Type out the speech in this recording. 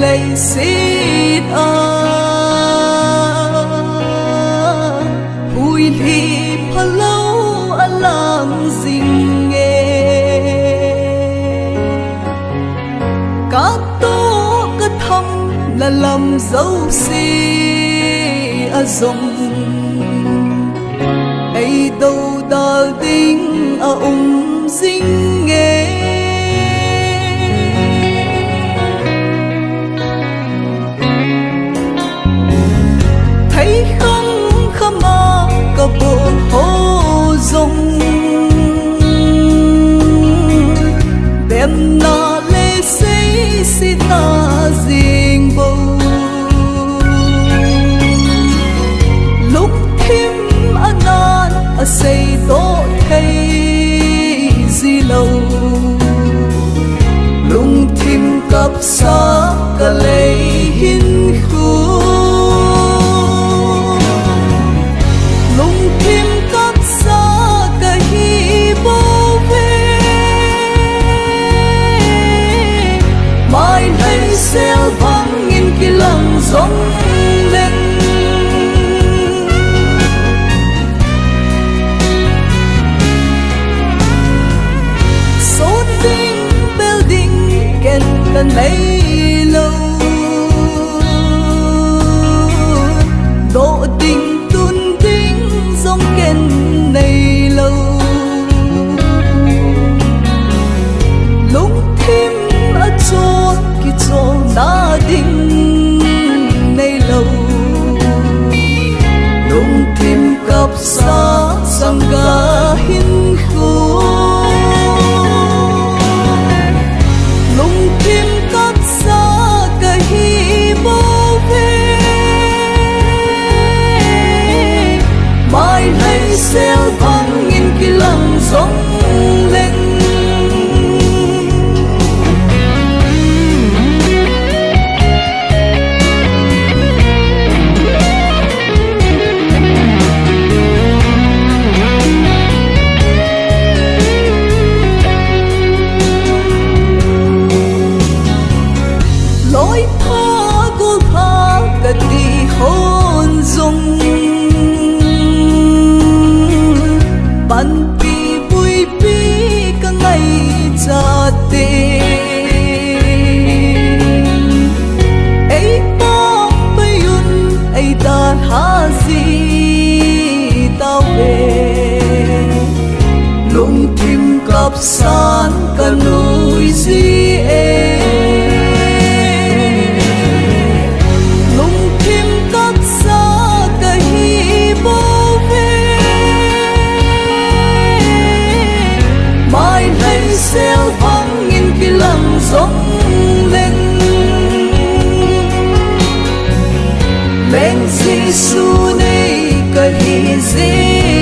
lấy xít hui li phá lâu làm dinh nghe các tô các thăm là làm dấu xí dùng ấy đâu đã tính dinh nghe thấy không khăm mà cả bộ hô dùng đem na lê xây xí ta dinh bầu lúc thêm anh an xây tổ thấy gì lâu lung thêm cặp xa cả lấy hin khu lung thêm cặp xa cả hi bố về mai đây sẽ vang nghìn kỳ lăng giống lên cần mấy lâu độ tình tuôn tính giống kén này lâu lúc thêm ở chỗ kia chỗ na tình này lâu lúc thêm cặp xa sang ga hin khu sẽ vang nghìn kỳ lăng giống lên lối tha cô tha cả đi hôn dung ban pi vui pi cả ngày cha tê ấy ta bay un ấy ta ha gì ta về lung thêm cặp san cả núi gì lung thêm cặp xa cả hi bố mai đây sẽ vang nghìn kỳ lăng giống lên lên Giêsu này cái gì